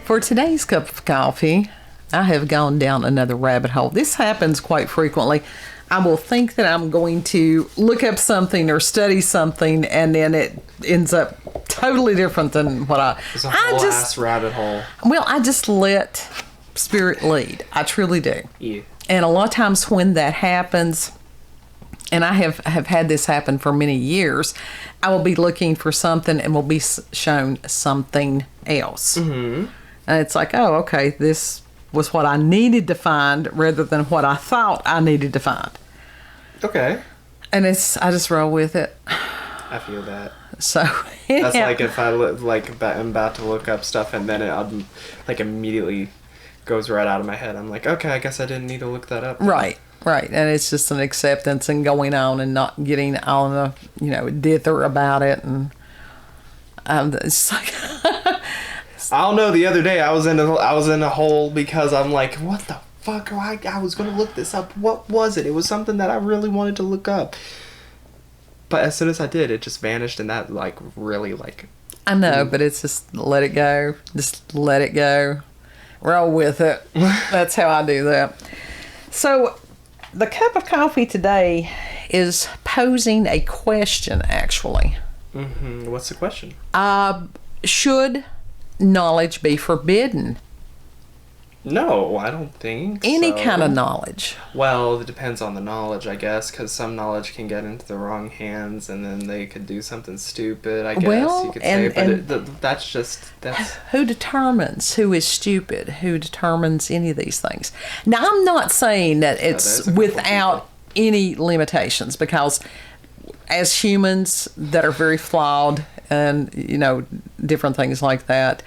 For today's cup of coffee, I have gone down another rabbit hole. This happens quite frequently. I will think that I'm going to look up something or study something, and then it ends up totally different than what I... It's a whole ass rabbit hole. Well, I just let spirit lead. I truly do. Yeah. And a lot of times when that happens, and I have had this happen for many years, I will be looking for something and will be shown something else. Mm-hmm. And it's like, oh, okay, this was what I needed to find rather than what I thought I needed to find. Okay. And I just roll with it. I feel that. So that's like if I am about to look up stuff and then it immediately goes right out of my head. I'm like, okay, I guess I didn't need to look that up. Right. And it's just an acceptance and going on and not getting all the dither about it, and it's like. I don't know. The other day I was in a hole because I'm like, what the fuck? I was gonna look this up. What was it? It was something that I really wanted to look up. But as soon as I did, it just vanished, and that really. I know, but it's just let it go. Just let it go. Roll with it. That's how I do that. So, the cup of coffee today is posing a question. Actually. Mm-hmm. What's the question? Should knowledge be forbidden? No, I don't think any kind of knowledge. Well, it depends on the knowledge, I guess, because some knowledge can get into the wrong hands and then they could do something stupid, I guess you could say. But that's who determines who is stupid? Who determines any of these things? Now, I'm not saying that it's without any limitations, because as humans that are very flawed and different things like that,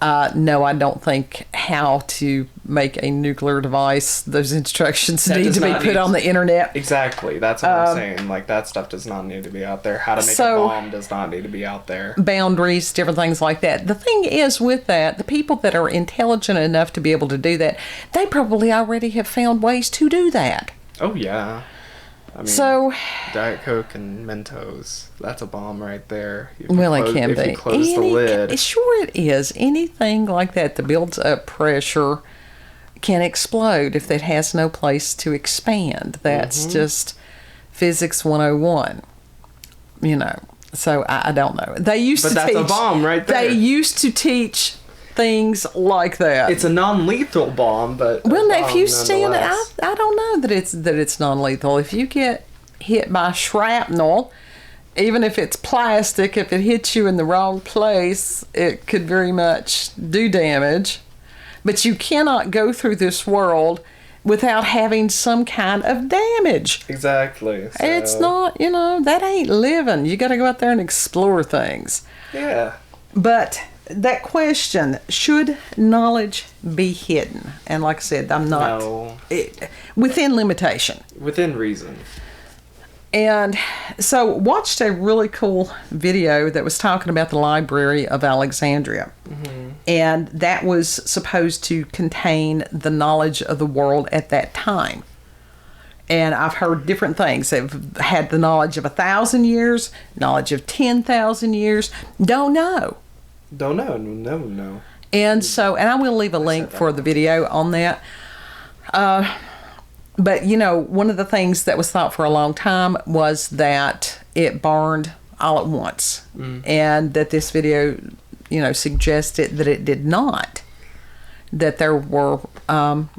no, I don't think how to make a nuclear device, those instructions need to be put on the internet. Exactly, that's what I'm saying. That stuff does not need to be out there. How to make a bomb does not need to be out there. Boundaries, different things like that. The thing is with that, the people that are intelligent enough to be able to do that, they probably already have found ways to do that. Oh yeah. I mean, Diet Coke and Mentos, that's a bomb right there. It can be. If you close the lid. Sure it is. Anything like that builds up pressure can explode if it has no place to expand. That's just physics 101. So I don't know. They used to teach... But that's a bomb right there. They used to teach things like that. It's a non-lethal bomb, but if you stand it, I don't know that it's non-lethal. If you get hit by shrapnel, even if it's plastic, if it hits you in the wrong place, it could very much do damage. But you cannot go through this world without having some kind of damage. Exactly. So. It's not, that ain't living. You got to go out there and explore things. Yeah. But that question, should knowledge be hidden? And like I said, I'm not... No. Within limitation. Within reason. And so watched a really cool video that was talking about the Library of Alexandria. Mm-hmm. And that was supposed to contain the knowledge of the world at that time. And I've heard different things. They've had the knowledge of 1,000 years, knowledge of 10,000 years. Don't know. Don't know. No. And so, and I will leave a link for the video on that. But, one of the things that was thought for a long time was that it burned all at once. And that this video, suggested that it did not. That there were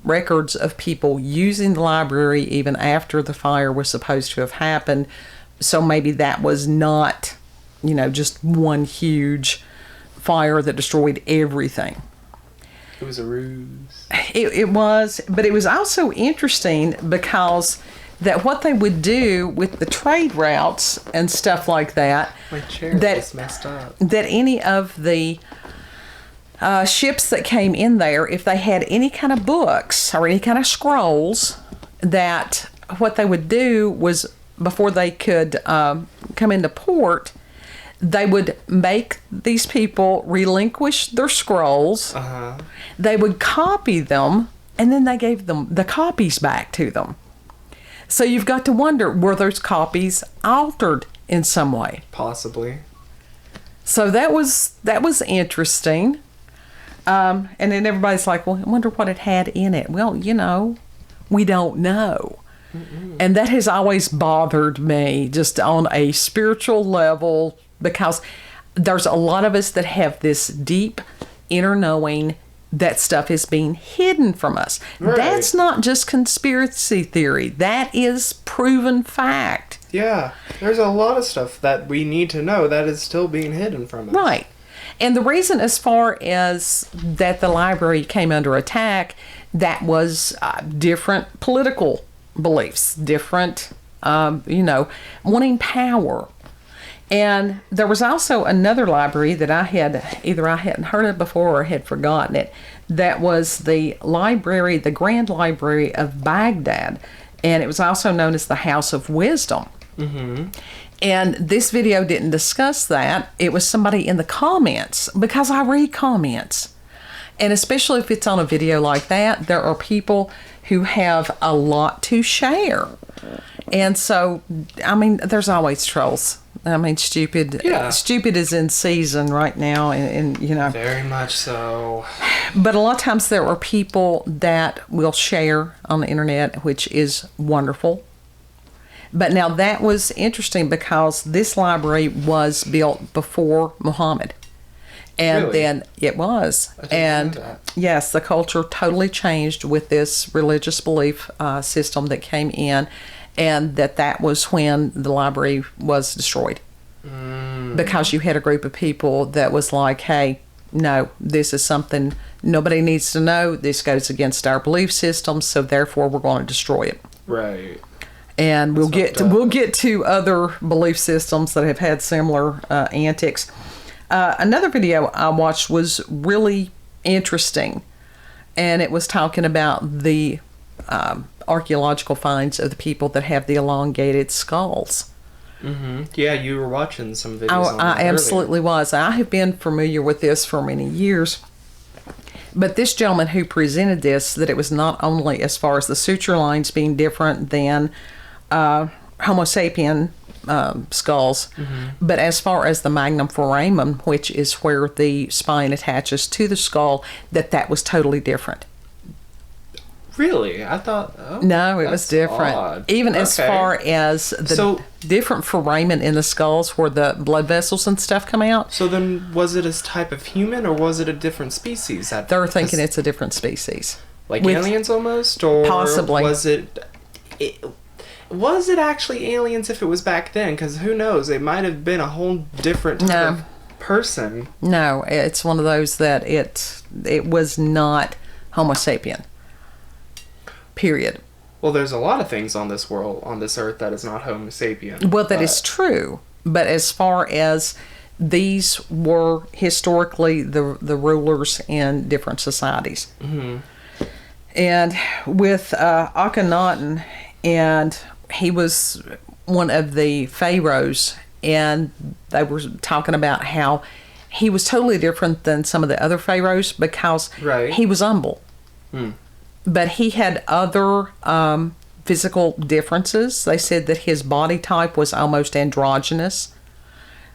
records of people using the library even after the fire was supposed to have happened. So maybe that was not, just one huge fire that destroyed everything. It was a ruse. It was, but it was also interesting because that what they would do with the trade routes and stuff like that. My chair just messed up. That any of the ships that came in there, if they had any kind of books or any kind of scrolls, that what they would do was before they could come into port, they would make these people relinquish their scrolls. Uh-huh. They would copy them, and then they gave them the copies back to them. So you've got to wonder, were those copies altered in some way? Possibly. So that was interesting. And then everybody's like, well, I wonder what it had in it. Well, we don't know. And that has always bothered me just on a spiritual level, because there's a lot of us that have this deep inner knowing that stuff is being hidden from us. Right. That's not just conspiracy theory. That is proven fact. Yeah. There's a lot of stuff that we need to know that is still being hidden from us. Right. And the reason, as far as that the library came under attack, that was different political beliefs, different, wanting power. And there was also another library that I hadn't heard of before or had forgotten it. That was the Grand Library of Baghdad. And it was also known as the House of Wisdom. Mm-hmm. And this video didn't discuss that. It was somebody in the comments, because I read comments. And especially if it's on a video like that, there are people who have a lot to share. And so, there's always trolls. Stupid. Yeah. Stupid is in season right now, and Very much so. But a lot of times there are people that will share on the internet, which is wonderful. But now that was interesting, because this library was built before Muhammad. And really? Then it was. And yes, the culture totally changed with this religious belief system that came in, and that was when the library was destroyed. Because you had a group of people that was like, hey, no, this is something nobody needs to know. This goes against our belief system, so therefore we're going to destroy it. Right. And we'll get to other belief systems that have had similar antics. Another video I watched was really interesting, and it was talking about the archaeological finds of the people that have the elongated skulls. Mm-hmm. Yeah, you were watching some videos on that I absolutely was. I have been familiar with this for many years. But this gentleman who presented this, that it was not only as far as the suture lines being different than Homo sapien skulls, mm-hmm. but as far as the magnum foramen, which is where the spine attaches to the skull, that was totally different. Really? I thought... Oh, no, it was different. Odd. Even as far as the different foramen in the skulls where the blood vessels and stuff come out. So then was it a type of human, or was it a different species? They're thinking it's a different species. Like aliens almost? Or possibly. Was it actually aliens if it was back then? Because who knows? It might have been a whole different type of person. No, it's one of those that it was not Homo sapien. Period. Well, there's a lot of things on this world, on this earth, that is not Homo sapien. Well, that is true. But as far as these were historically the rulers in different societies. Mm-hmm. And with Akhenaten, and he was one of the pharaohs, and they were talking about how he was totally different than some of the other pharaohs because he was humble. Hmm. But he had other physical differences. They said that his body type was almost androgynous.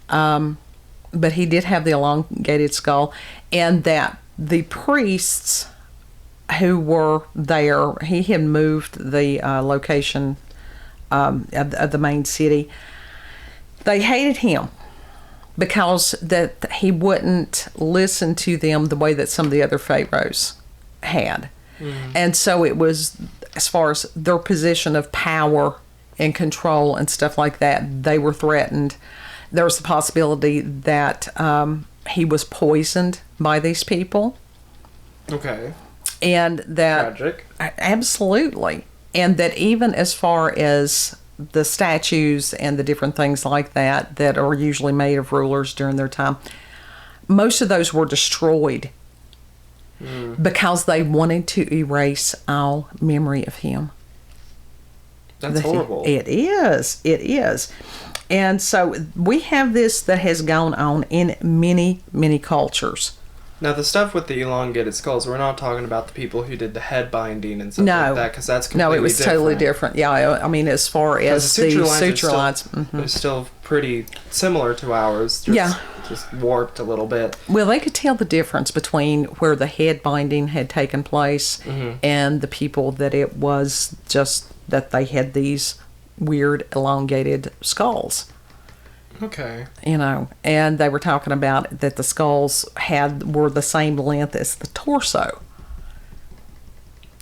But he did have the elongated skull. And that the priests who were there, he had moved the location of the main city. They hated him because that he wouldn't listen to them the way that some of the other pharaohs had. And so it was, as far as their position of power and control and stuff like that, they were threatened. There was the possibility that he was poisoned by these people. Okay. And that... Tragic. Absolutely. And that even as far as the statues and the different things like that are usually made of rulers during their time, most of those were destroyed. Because they wanted to erase all memory of him. That's horrible. It is. It is. And so we have this that has gone on in many, many cultures. Now, the stuff with the elongated skulls, we're not talking about the people who did the head binding and stuff No. like that, because that's completely No, it was different. totally different. Yeah, I mean, as far as the suture lines. They're still pretty similar to ours. Just warped a little bit. Well, they could tell the difference between where the head binding had taken place and the people that it was just that they had these weird elongated skulls. Okay. You know, and they were talking about that the skulls were the same length as the torso.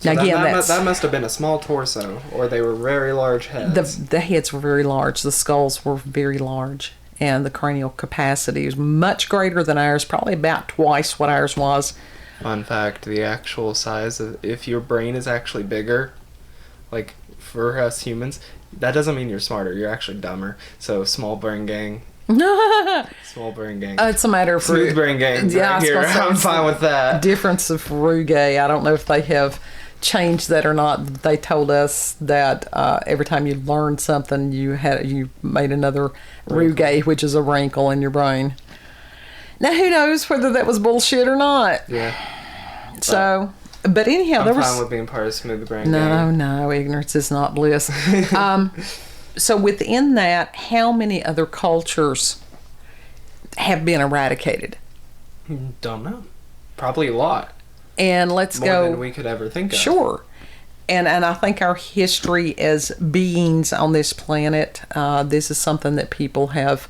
So now, again, that must have been a small torso, or they were very large heads. The heads were very large. The skulls were very large. And the cranial capacity is much greater than ours, probably about twice what ours was. Fun fact, the actual size, if your brain is actually bigger, like for us humans, that doesn't mean you're smarter. You're actually dumber. So small brain gang. Small brain gang. It's a matter of smooth brain gang. Yeah, right here. I'm fine with that. Difference of Rugae. I don't know if they have changed that or not. They told us that every time you learned something, you made another Rugae, which is a wrinkle in your brain. Now, who knows whether that was bullshit or not? Yeah. So, but anyhow, I'm fine with being part of smooth brain No, gang. no, ignorance is not bliss. So within that, how many other cultures have been eradicated? Don't know. Probably a lot. And let's More go. than we could ever think of. Sure. And I think our history as beings on this planet, this is something that people have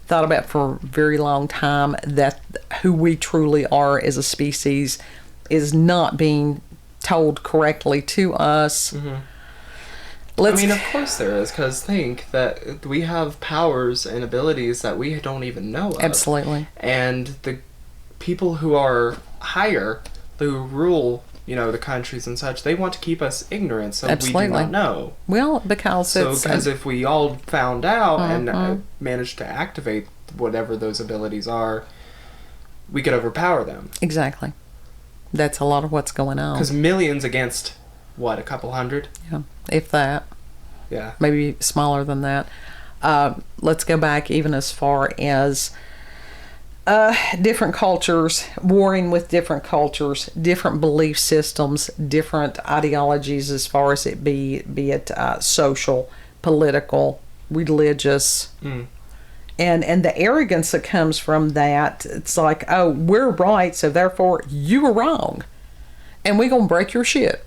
thought about for a very long time, that who we truly are as a species is not being told correctly to us. Mm-hmm. I mean, of course there is, because think that we have powers and abilities that we don't even know of. Absolutely. And the people who are higher, who rule, the countries and such, they want to keep us ignorant, so Absolutely. we do not know. Well, because if we all found out and managed to activate whatever those abilities are, we could overpower them. Exactly. That's a lot of what's going on. Because millions against, what, a couple hundred? Yeah, if that. Yeah. Maybe smaller than that. Let's go back even as far as different cultures, warring with different cultures, different belief systems, different ideologies as far as it be it social, political, religious. And the arrogance that comes from that, it's like, oh, we're right, so therefore you were wrong. And we're going to break your shit.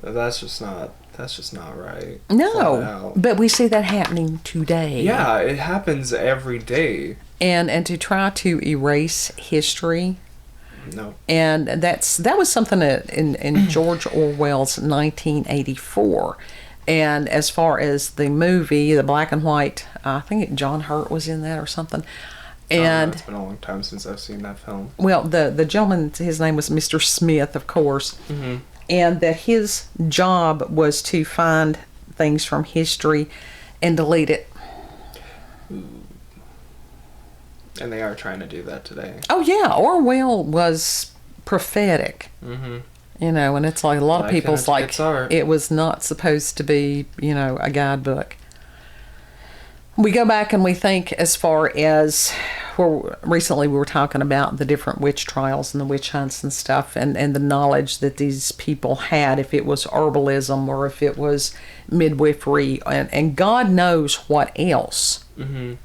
That's just not right. No, but we see that happening today. Yeah, it happens every day. And to try to erase history. No. And that was something that in George Orwell's 1984. And as far as the movie, the black and white, I think John Hurt was in that or something. And it's been a long time since I've seen that film. Well, the gentleman, his name was Mr. Smith, of course. Mm-hmm. And that his job was to find things from history and delete it. And they are trying to do that today. Oh, yeah. Orwell was prophetic. Mm-hmm. And it's like a lot of people's like, it was not supposed to be, a guidebook. We go back and we think as far as, recently we were talking about the different witch trials and the witch hunts and stuff, and the knowledge that these people had, if it was herbalism or if it was midwifery, and God knows what else. Mm-hmm.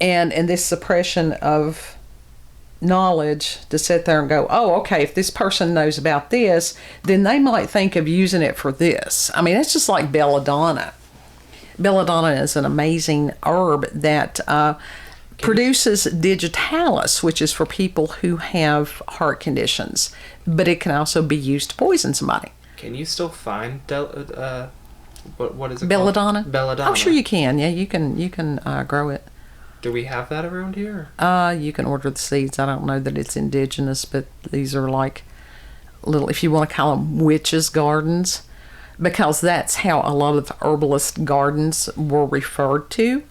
And this suppression of knowledge to sit there and go, oh, okay, if this person knows about this, then they might think of using it for this. I mean, it's just like belladonna. Belladonna is an amazing herb that produces digitalis, which is for people who have heart conditions, but it can also be used to poison somebody. Can you still find what is it belladonna? Called? Belladonna. Oh, sure you can. Yeah, you can grow it. Do we have that around here? You can order the seeds. I don't know that it's indigenous, but these are like little, if you want to call them witches' gardens, because that's how a lot of herbalist gardens were referred to,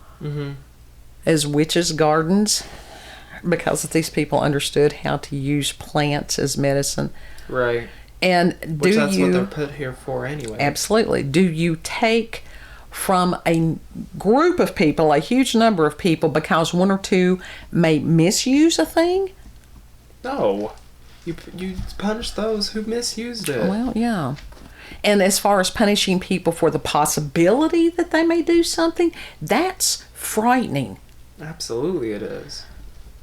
as witches' gardens, because these people understood how to use plants as medicine. Right. And that's what they're put here for anyway. Absolutely. Do you take from a group of people, a huge number of people, because one or two may misuse a thing, No. You punish those who misused it. Well, yeah. And as far as punishing people for the possibility that they may do something, that's frightening. Absolutely it is.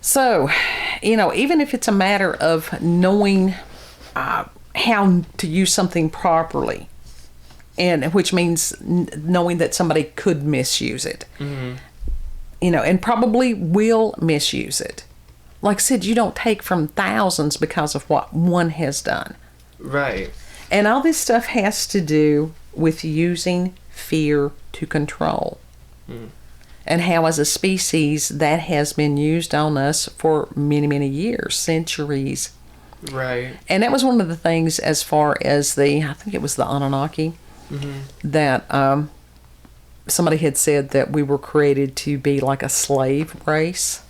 So, even if it's a matter of knowing how to use something properly, and which means knowing that somebody could misuse it, and probably will misuse it. Like I said, you don't take from thousands because of what one has done. Right. And all this stuff has to do with using fear to control. And how, as a species, that has been used on us for many, many years, centuries. Right. And that was one of the things, as far as I think it was the Anunnaki, that somebody had said that we were created to be like a slave race,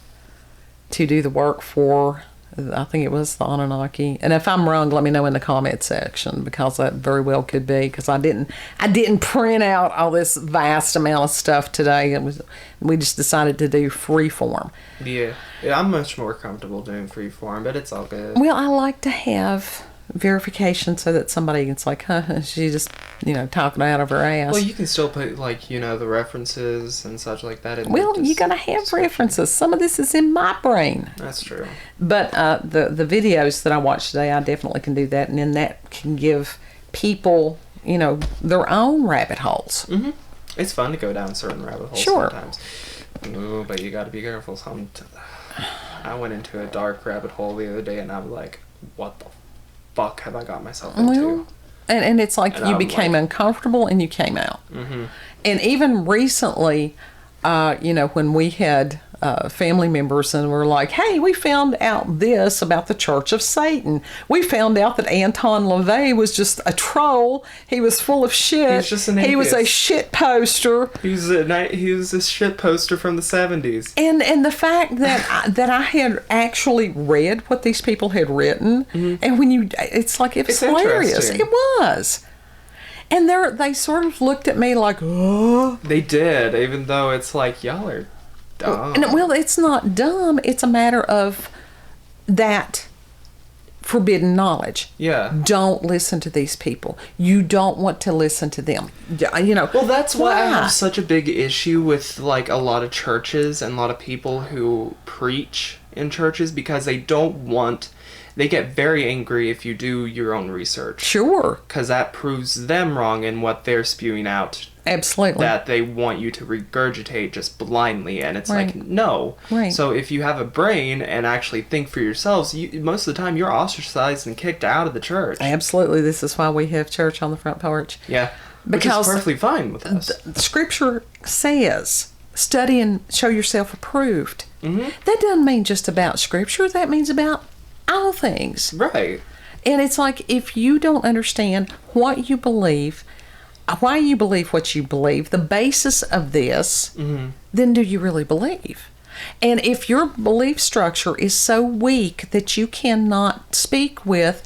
to do the work for, I think it was the Anunnaki. And if I'm wrong, let me know in the comment section, because that very well could be, because I didn't print out all this vast amount of stuff today. We just decided to do freeform. Yeah, I'm much more comfortable doing freeform, but it's all good. Well, I like to have verification so that somebody can say, she just, talking out of her ass. Well, you can still put, the references and such like that in. Well, you gotta have references. Some of this is in my brain. That's true. But the videos that I watched today, I definitely can do that, and then that can give people, their own rabbit holes. Mm-hmm. It's fun to go down certain rabbit holes sometimes. Ooh, but you gotta be careful. I went into a dark rabbit hole the other day, and I was like, what the fuck have I got myself into? Well, and it's like, you became uncomfortable and you came out. And even recently, when we had family members and were like, hey, we found out this about the Church of Satan. We found out that Anton LaVey was just a troll. He was full of shit. He's just an He was a atheist. shit poster. He was a shit poster from the 70s. And the fact that I had actually read what these people had written, and when it's like, it's hilarious. interesting. It was. And they sort of looked at me like, oh. They did, even though it's like, y'all are dumb. Well, it's not dumb. It's a matter of that forbidden knowledge. Yeah. Don't listen to these people. You don't want to listen to them. Well, that's why I have such a big issue with a lot of churches and a lot of people who preach in churches, because they get very angry if you do your own research. Sure. Because that proves them wrong in what they're spewing out. Absolutely. That they want you to regurgitate just blindly, and it's Right. like, no. Right. So if you have a brain and actually think for yourselves, most of the time you're ostracized and kicked out of the church. Absolutely. This is why we have church on the front porch. Yeah. Because which is perfectly fine with us. The scripture says, study and show yourself approved. That doesn't mean just about scripture. That means about all things. Right. And it's like, if you don't understand what you believe, why you believe what you believe, the basis of this, then do you really believe? And if your belief structure is so weak that you cannot speak with,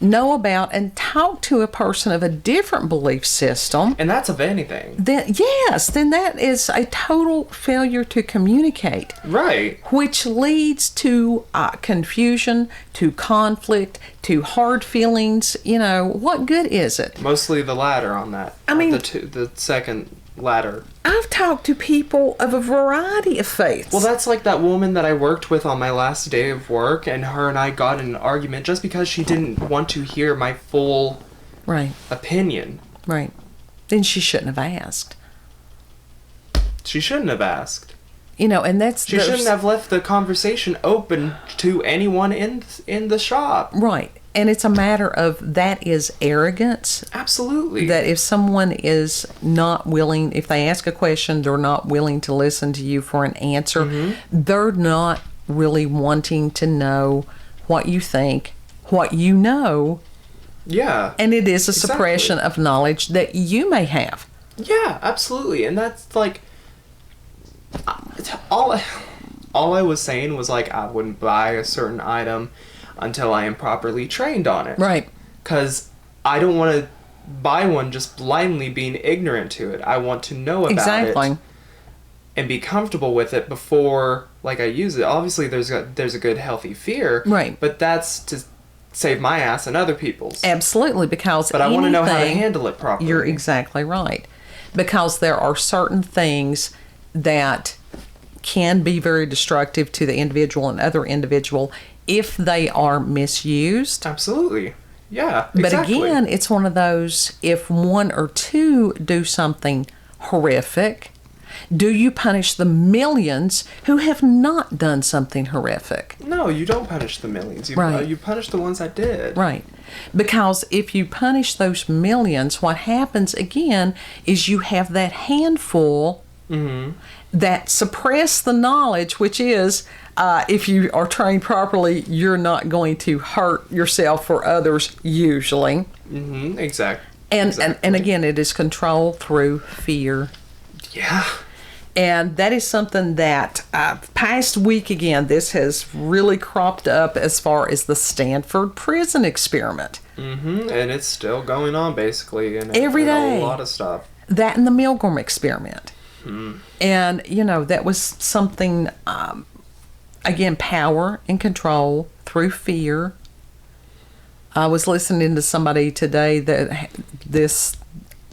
know about, and talk to a person of a different belief system, And that's of anything. then that is a total failure to communicate. Right. Which leads to confusion, to conflict, to hard feelings. What good is it? Mostly the latter on that. I mean, the second ladder. I've talked to people of a variety of faiths. Well, that's like that woman that I worked with on my last day of work, and her and I got in an argument just because she didn't want to hear my full opinion. Right. Then she shouldn't have asked. She shouldn't have asked. And that's... She shouldn't have left the conversation open to anyone in the shop. Right. And it's a matter of, that is arrogance. Absolutely. That if someone is not willing, if they ask a question, they're not willing to listen to you for an answer, they're not really wanting to know what you think, what you know. Yeah. And it is a suppression of knowledge that you may have. Yeah, absolutely. And that's like... All I was saying was, like, I wouldn't buy a certain item until I am properly trained on it. Right. Because I don't want to buy one just blindly being ignorant to it. I want to know about it and be comfortable with it before like I use it. Obviously, there's a good healthy fear, Right. But that's to save my ass and other people's. Absolutely, because But I want to know how to handle it properly. You're exactly right, because there are certain things that can be very destructive to the individual and other individual if they are misused. Absolutely. Yeah, But exactly. again, it's one of those, if one or two do something horrific, do you punish the millions who have not done something horrific? No, you don't punish the millions. You punish the ones that did. Right. Because if you punish those millions, what happens again is you have that handful that suppress the knowledge, which is, if you are trained properly, you're not going to hurt yourself or others usually. Exactly. And again, it is controlled through fear. Yeah. And that is something that past week, again, this has really cropped up as far as the Stanford prison experiment. And it's still going on, basically. And Every day. A lot of stuff. That and the Milgram experiment. And, that was something, again, power and control through fear. I was listening to somebody today that this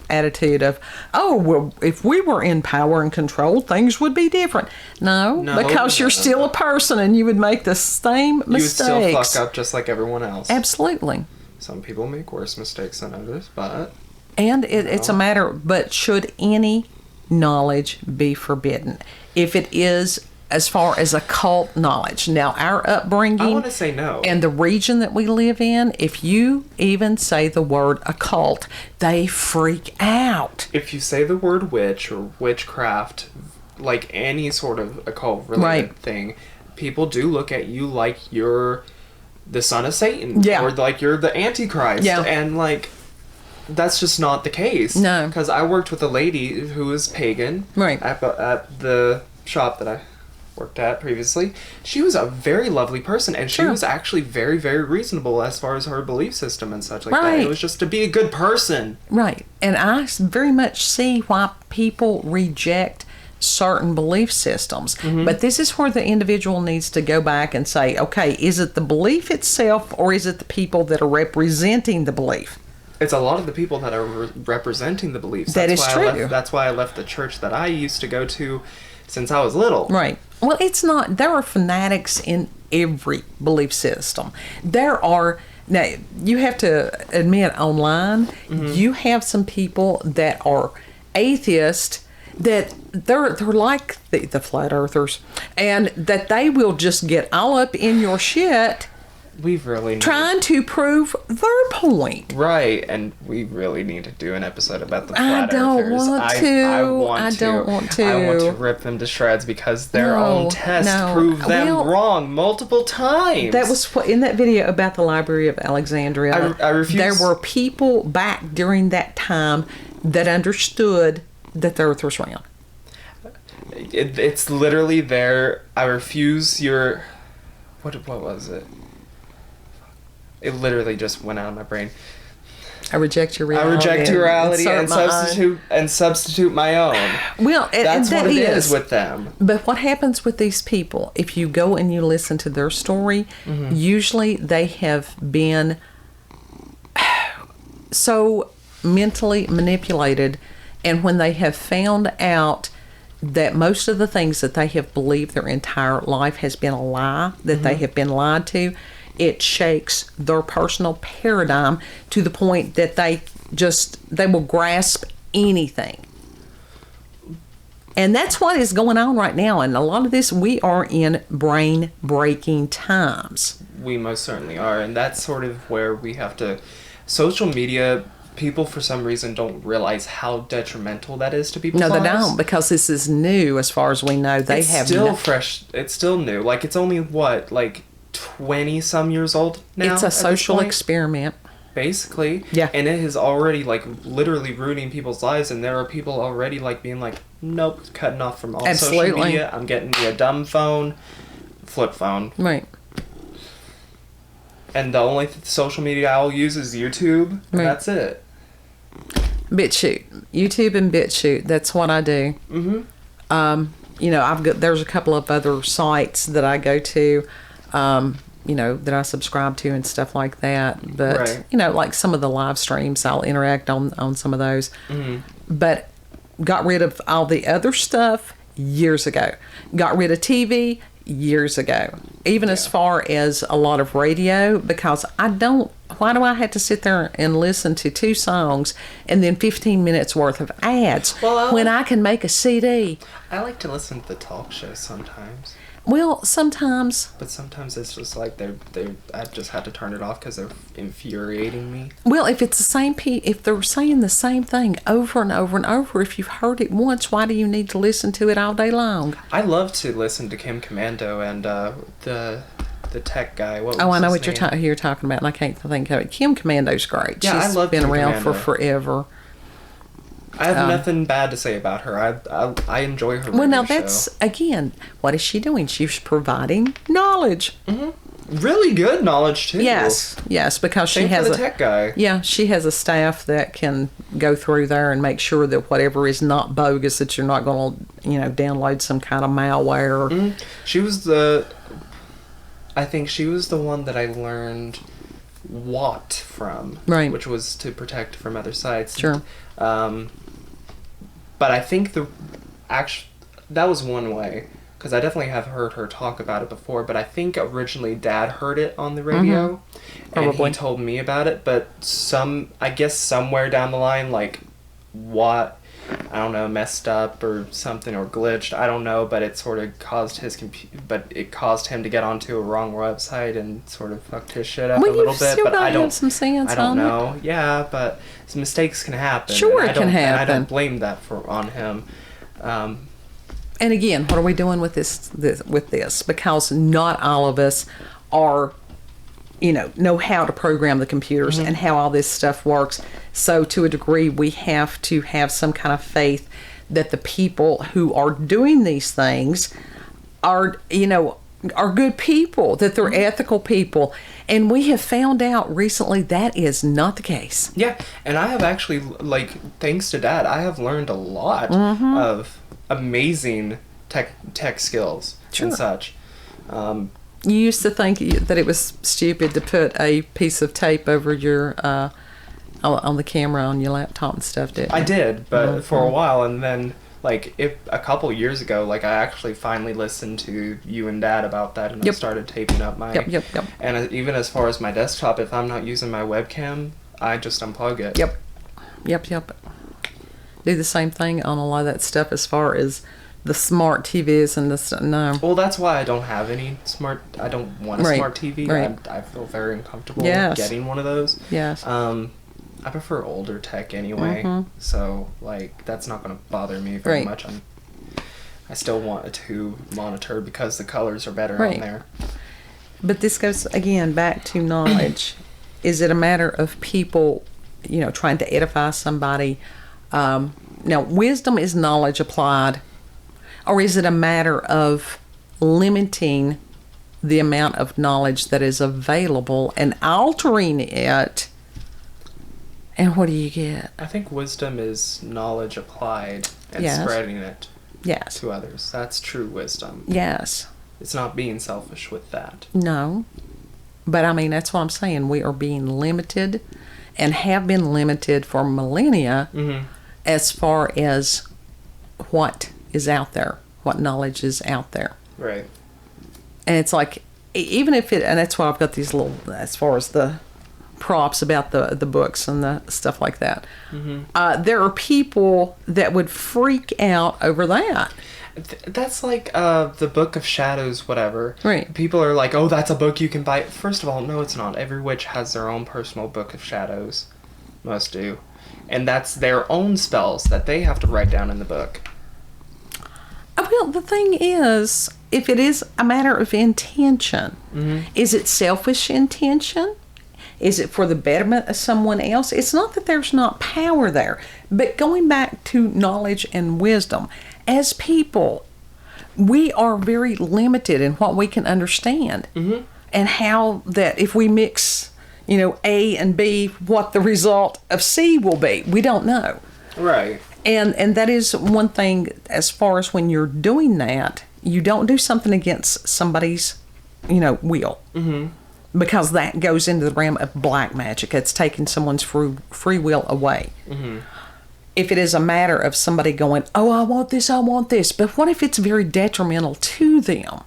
attitude of, oh, well, if we were in power and control, things would be different. No, because you're still a person and you would make the same mistakes. You would still fuck up just like everyone else. Absolutely. Some people make worse mistakes than others, but... And it's a matter, but should any knowledge be forbidden? If it is, as far as occult knowledge. Now, our upbringing... I want to say no. And the region that we live in, if you even say the word occult, they freak out. If you say the word witch or witchcraft, like any sort of occult-related thing, people do look at you like you're the son of Satan. Yeah. Or like you're the Antichrist. Yeah. And like... That's just not the case. No. Because I worked with a lady who was pagan. Right. At the shop that I worked at previously. She was a very lovely person, and she was actually very, very reasonable as far as her belief system and such like that. It was just to be a good person. Right. And I very much see why people reject certain belief systems. But this is where the individual needs to go back and say, okay, is it the belief itself or is it the people that are representing the belief? It's a lot of the people that are representing the beliefs. That is true. That's why I left the church that I used to go to since I was little. Right. Well, it's not. There are fanatics in every belief system. There are. Now, you have to admit, online, you have some people that are atheists that they're like the flat earthers, and that they will just get all up in your shit. Trying to prove their point. Right, and we really need to do an episode about the flat earthers. I don't want to. I want to rip them to shreds because their own tests prove them wrong multiple times. That was in that video about the Library of Alexandria. I refuse. There were people back during that time that understood that the earth was round. It's literally there. I refuse your... What was it? It literally just went out of my brain. I reject your reality. I reject your reality and substitute my own. Well, that's what it is with them. But what happens with these people, if you go and you listen to their story, usually they have been so mentally manipulated, and when they have found out that most of the things that they have believed their entire life has been a lie, that they have been lied to, it shakes their personal paradigm to the point that they will grasp anything. And that's what is going on right now. And a lot of this, we are in brain-breaking times. We most certainly are. And that's sort of where we have to... Social media, people for some reason don't realize how detrimental that is to people's lives. No, they don't, because this is new as far as we know. It's still fresh. It's still new. Like, it's only, 20-some years old now? It's a social experiment. Basically. Yeah. And it is already, literally ruining people's lives, and there are people already, being like, nope, cutting off from all social media. I'm getting me a dumb phone, flip phone. Right. And the only social media I'll use is YouTube, and that's it. BitChute. YouTube and BitChute. That's what I do. there's a couple of other sites that I go to, that I subscribe to and stuff like that. But, like some of the live streams, I'll interact on some of those. Mm-hmm. But got rid of all the other stuff years ago. Got rid of TV years ago. Even as far as a lot of radio, because why do I have to sit there and listen to 2 songs and then 15 minutes worth of ads when I can make a CD? I like to listen to the talk shows sometimes. Well, sometimes. But sometimes it's just like I just have to turn it off because they're infuriating me. Well, if it's the same if they're saying the same thing over and over and over, if you've heard it once, why do you need to listen to it all day long? I love to listen to Kim Commando and the tech guy. What was I know his what name? you're talking about, and I can't think of it. Kim Commando's great. Yeah, She's I love been Kim around Commando. for forever. I have nothing bad to say about her. I enjoy her. Well, now radio that's show. again, what is she doing? She's providing knowledge. Mm-hmm. Really good knowledge too. Yes, because Same she has for the tech guy. Yeah, she has a staff that can go through there and make sure that whatever is not bogus, that you're not going to, download some kind of malware. Mm-hmm. I think she was the one that I learned WAT from, right? Which was to protect from other sites. Sure. But I think that was one way, because I definitely have heard her talk about it before, but I think originally Dad heard it on the radio, and he told me about it, but I guess somewhere down the line, like, what, I don't know, messed up or something, or glitched, I don't know, but it sort of caused it caused him to get onto a wrong website and sort of fucked his shit up a little bit, but I don't some sense I don't on know. It. Yeah, but some mistakes can happen. Sure, it can happen. And I don't blame that on him. And again, what are we doing with this? Because not all of us are, know how to program the computers and how all this stuff works. So to a degree, we have to have some kind of faith that the people who are doing these things are good people, that they're ethical people. And we have found out recently that is not the case. Yeah, and I have actually, thanks to Dad, I have learned a lot of amazing tech skills and such. You used to think that it was stupid to put a piece of tape over your on the camera on your laptop and stuff, didn't you? I did, but for a while, and then a couple years ago, I actually finally listened to you and Dad about that, and I started taping up my. Yep. And even as far as my desktop, if I'm not using my webcam, I just unplug it. Yep. Do the same thing on a lot of that stuff as far as the smart TVs and the stuff. No. Well, that's why I don't have any smart. I don't want a smart TV. Right. I feel very uncomfortable getting one of those. Yes. I prefer older tech anyway, so that's not going to bother me very much. I still want a tube monitor because the colors are better on there. But this goes again back to knowledge. Is it a matter of people, trying to edify somebody? Now, wisdom is knowledge applied, or is it a matter of limiting the amount of knowledge that is available and altering it? And what do you get? I think wisdom is knowledge applied and spreading it to others. That's true wisdom. Yes. It's not being selfish with that. No. But I mean, that's what I'm saying. We are being limited and have been limited for millennia as far as what is out there, what knowledge is out there. Right. And it's like, even if and that's why I've got these little, as far as the props about the books and the stuff like that. There are people that would freak out over that. That's like the Book of Shadows, whatever. Right. People are like, oh, that's a book you can buy. First of all, no, it's not. Every witch has their own personal Book of Shadows. Most do. And that's their own spells that they have to write down in the book. Well, the thing is, if it is a matter of intention, is it selfish intention? Is it for the betterment of someone else? It's not that there's not power there, but going back to knowledge and wisdom, as people, we are very limited in what we can understand, and how that if we mix, A and B, what the result of C will be. We don't know. Right. And that is one thing, as far as when you're doing that, you don't do something against somebody's, will. Mm-hmm. Because that goes into the realm of black magic. It's taking someone's free will away. Mm-hmm. If it is a matter of somebody going, oh, I want this, but what if it's very detrimental to them?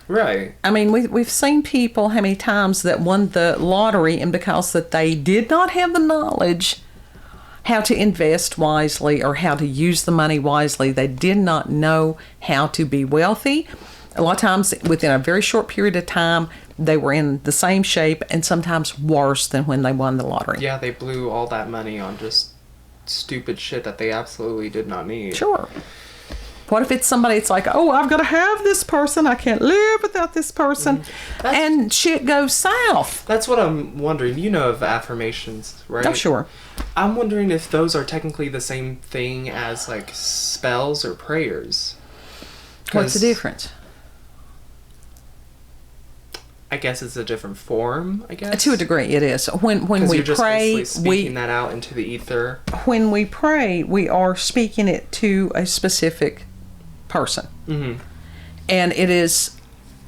Right. I mean, we've seen people how many times that won the lottery, and because that they did not have the knowledge how to invest wisely or how to use the money wisely, they did not know how to be wealthy. A lot of times, within a very short period of time, they were in the same shape and sometimes worse than when they won the lottery. Yeah, they blew all that money on just stupid shit that they absolutely did not need. Sure. What if it's somebody, it's like, oh, I've got to have this person. I can't live without this person. And shit goes south. That's what I'm wondering. You know of affirmations, right? Oh, sure. I'm wondering if those are technically the same thing as, like, spells or prayers. What's the difference? I guess it's a different form, I guess. To a degree, it is. When we you're just pray, speaking that out into the ether. When we pray, we are speaking it to a specific person. Mm-hmm. And it is,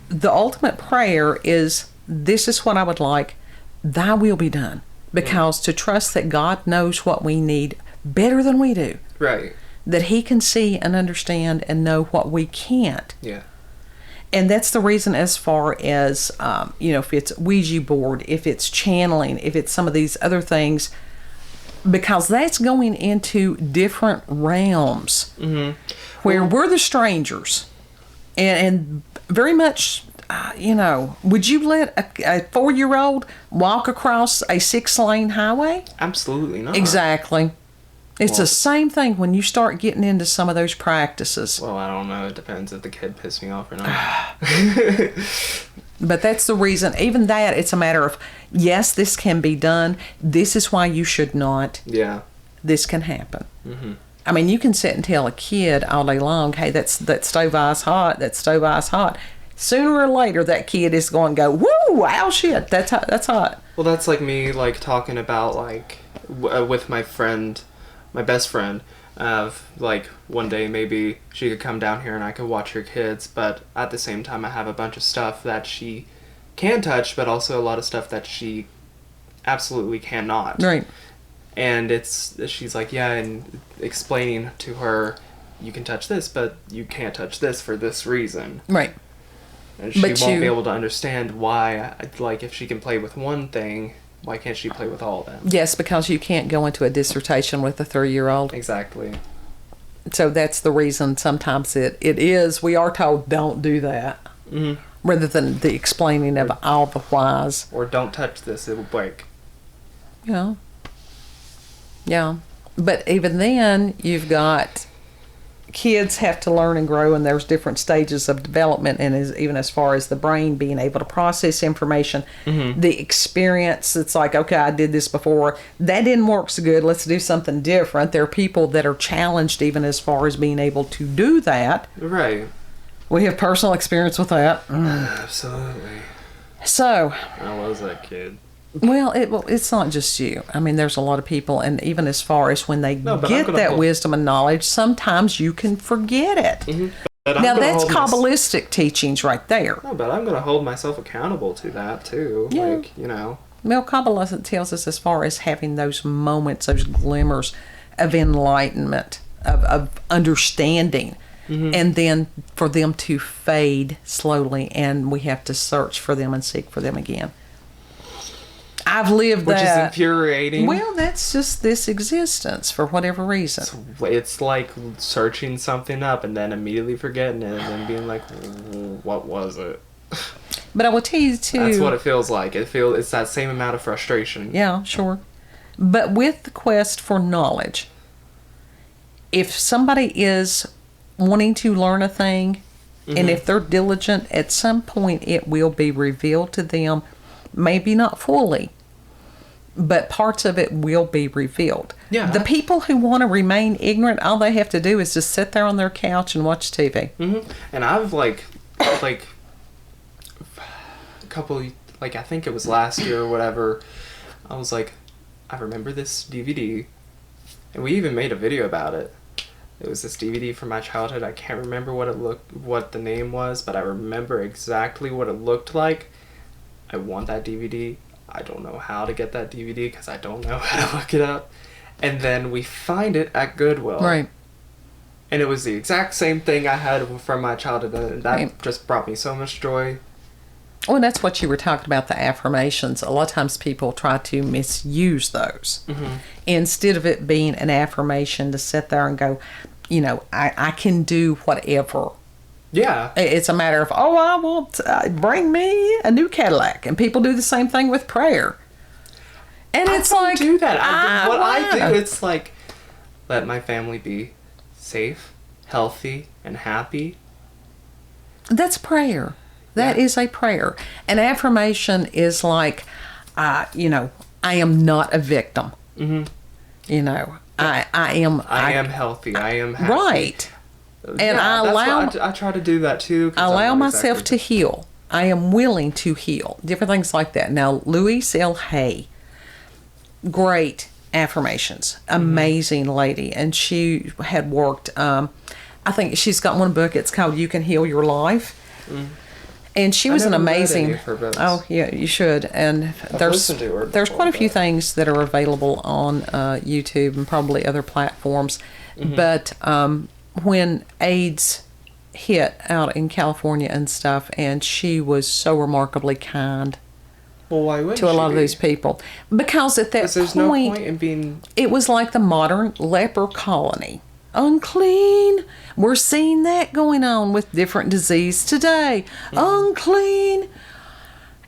the ultimate prayer is, this is what I would like, thy will be done. Because to trust that God knows what we need better than we do. Right. That he can see and understand and know what we can't. Yeah. And that's the reason, as far as, if it's Ouija board, if it's channeling, if it's some of these other things, because that's going into different realms where we're the strangers. And very much, would you let a 4-year-old walk across a 6-lane highway? Absolutely not. Exactly. It's the same thing when you start getting into some of those practices. Well, I don't know. It depends if the kid pissed me off or not. But that's the reason. Even that, it's a matter of, yes, this can be done. This is why you should not. Yeah. This can happen. Mm-hmm. I mean, you can sit and tell a kid all day long, hey, that stove ice hot, that stove ice hot. Sooner or later, that kid is going to go, woo, wow, shit, that's hot, that's hot. Well, that's like me, like, talking about, like, with my friend, my best friend, of, like, one day maybe she could come down here and I could watch her kids, but at the same time I have a bunch of stuff that she can touch, but also a lot of stuff that she absolutely cannot. Right. And she's like, yeah, and explaining to her, you can touch this, but you can't touch this for this reason. Right. And she won't be able to understand why, like, if she can play with one thing, why can't she play with all of them? Yes, because you can't go into a dissertation with a 3-year-old. Exactly. So that's the reason sometimes it is, we are told, don't do that. Mm-hmm. Rather than the explaining of all the whys. Or don't touch this, it will break. Yeah. Yeah. But even then, you've got, kids have to learn and grow, and there's different stages of development, and even as far as the brain being able to process information, the experience, it's like, okay, I did this before, that didn't work so good, let's do something different. There are people that are challenged even as far as being able to do that. Right. We have personal experience with that. Absolutely. So, I was that kid. Well, it's not just you. I mean, there's a lot of people, and even as far as when they get that wisdom and knowledge, sometimes you can forget it. Mm-hmm. Now, that's Kabbalistic teachings right there. No, but I'm going to hold myself accountable to that, too. Yeah. Like, Well, Kabbalah tells us as far as having those moments, those glimmers of enlightenment, of understanding, and then for them to fade slowly, and we have to search for them and seek for them again. I've lived Which that. Which is infuriating. Well, that's just this existence for whatever reason. It's like searching something up and then immediately forgetting it and then being like, what was it? But I will tell you, too. That's what it feels like. It's that same amount of frustration. Yeah, sure. But with the quest for knowledge, if somebody is wanting to learn a thing, and if they're diligent, at some point it will be revealed to them. Maybe not fully, but parts of it will be revealed. Yeah. The people who want to remain ignorant, all they have to do is just sit there on their couch and watch TV. Mm-hmm. And I've like a couple, like, I think it was last year or whatever, I was like, I remember this DVD, And we even made a video about it. It was this DVD from my childhood. I can't remember what the name was, but I remember exactly what it looked like. I want that DVD. I don't know how to get that DVD because I don't know how to look it up. And then we find it at Goodwill. Right. And it was the exact same thing I had from my childhood. And that just brought me so much joy. Well, that's what you were talking about, the affirmations. A lot of times people try to misuse those. Mm-hmm. Instead of it being an affirmation to sit there and go, you know, I can do whatever. Yeah. It's a matter of, oh, I want, bring me a new Cadillac. And people do the same thing with prayer. And it's like, do that. I do, it's like, let my family be safe, healthy, and happy. That's prayer. That is a prayer. An affirmation is like, you know, I am not a victim. Mm-hmm. You know, I am healthy. I am happy. Right. And I try to do that too. I allow myself to heal. I am willing to heal. Different things like that. Now, Louise L. Hay, great affirmations. Amazing lady. And she had worked, I think she's got one book. It's called You Can Heal Your Life. Mm. And she was an amazing. Oh yeah, you should. And there's quite a few things that are available on YouTube and probably other platforms. Mm-hmm. But when AIDS hit out in California and stuff, and she was so remarkably kind. Well, why wouldn't to a lot of these people? Because at that there's no point in being. It was like the modern leper colony. Unclean. We're seeing that going on with different disease today. Mm. Unclean.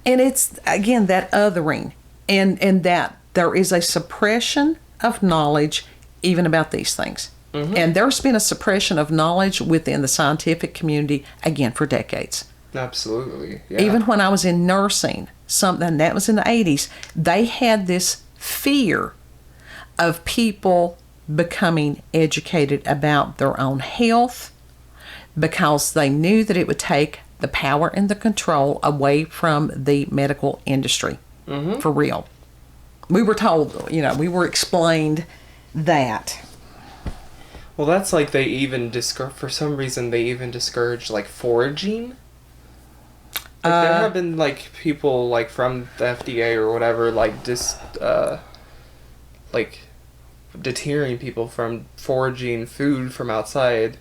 And it's, again, that othering. And that there is a suppression of knowledge even about these things. Mm-hmm. And there's been a suppression of knowledge within the scientific community, again, for decades. Absolutely. Yeah. Even when I was in nursing, something that was in the 80s, they had this fear of people becoming educated about their own health because they knew that it would take the power and the control away from the medical industry. Mm-hmm. For real. We were told, you know, we were explained that. Well, that's like they even for some reason they even discouraged like foraging. Like there have been like people like from the FDA or whatever like like deterring people from foraging food from outside.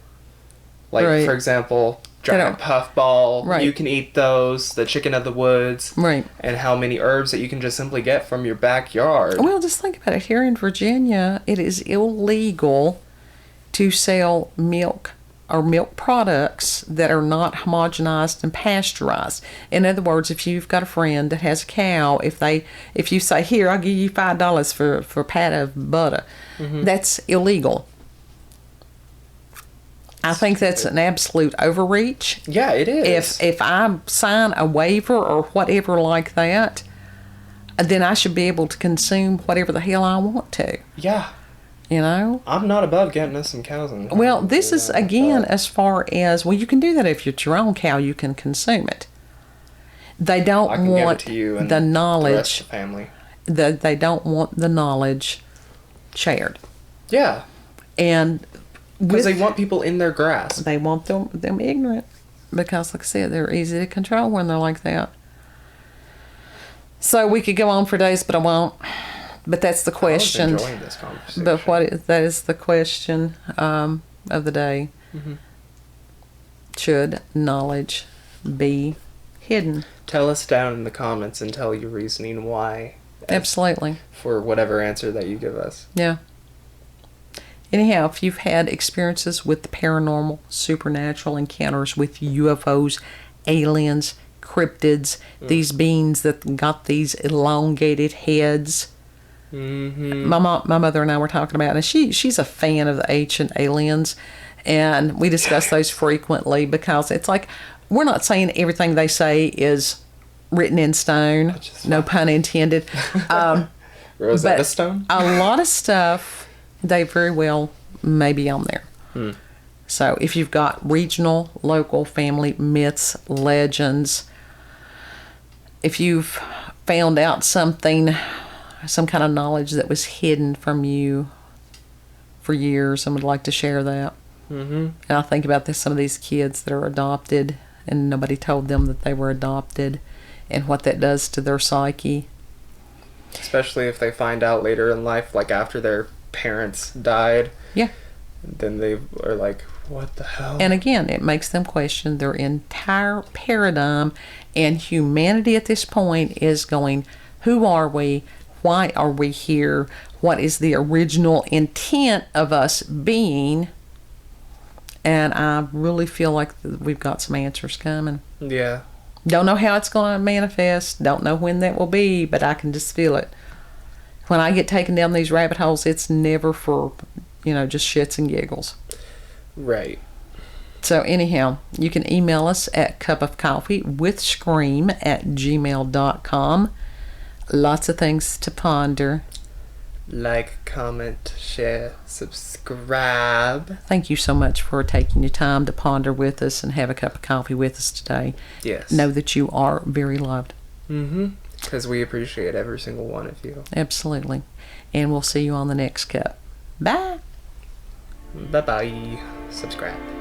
Like, right. For example, giant puffball, right. You can eat those, the chicken of the woods, right. And how many herbs that you can just simply get from your backyard. Well, just think about it. Here in Virginia, it is illegal to sell milk or milk products that are not homogenized and pasteurized. In other words, if you've got a friend that has a cow, if you say, here, I'll give you $5 for a pat of butter, mm-hmm. That's illegal. I think that's an absolute overreach. Yeah, it is. If I sign a waiver or whatever like that, then I should be able to consume whatever the hell I want to. Yeah. You know? I'm not above getting us some cows. Well, this is, again, as far as, well, you can do that if it's your own cow, you can consume it. They don't want the knowledge. The rest of the family. They don't want the knowledge shared. Yeah. And because they want people in their grasp. They want them ignorant. Because, like I said, they're easy to control when they're like that. So we could go on for days, but I won't. But that's the question. I was enjoying this conversation. But that is the question of the day. Mm-hmm. Should knowledge be hidden? Tell us down in the comments and tell your reasoning why. Absolutely. For whatever answer that you give us. Yeah. Anyhow, if you've had experiences with the paranormal, supernatural encounters with UFOs, aliens, cryptids, these beings that got these elongated heads. Mm-hmm. My mother and I were talking about it, and she's a fan of the ancient aliens, and we discuss those frequently because it's like we're not saying everything they say is written in stone, no pun intended. Rosetta Stone? A lot of stuff they very well may be on there. Hmm. So if you've got regional, local, family myths, legends, if you've found out something, some kind of knowledge that was hidden from you, for years and would like to share that. Mm-hmm. And I think about this, some of these kids that are adopted and nobody told them that they were adopted and what that does to their psyche. Especially if they find out later in life, like after their parents died. Yeah. Then they are like, what the hell? And again, it makes them question their entire paradigm. And humanity at this point is going, who are we? Why are we here? What is the original intent of us being? And I really feel like we've got some answers coming. Yeah. Don't know how it's going to manifest. Don't know when that will be, but I can just feel it. When I get taken down these rabbit holes, it's never for, just shits and giggles. Right. So anyhow, you can email us at cupofcoffeewithscream@gmail.com. Lots of things to ponder. Like, comment, share, subscribe. Thank you so much for taking your time to ponder with us and have a cup of coffee with us today. Yes. Know that you are very loved. Mm-hmm. Because we appreciate every single one of you. Absolutely. And we'll see you on the next cup. Bye. Bye-bye. Subscribe.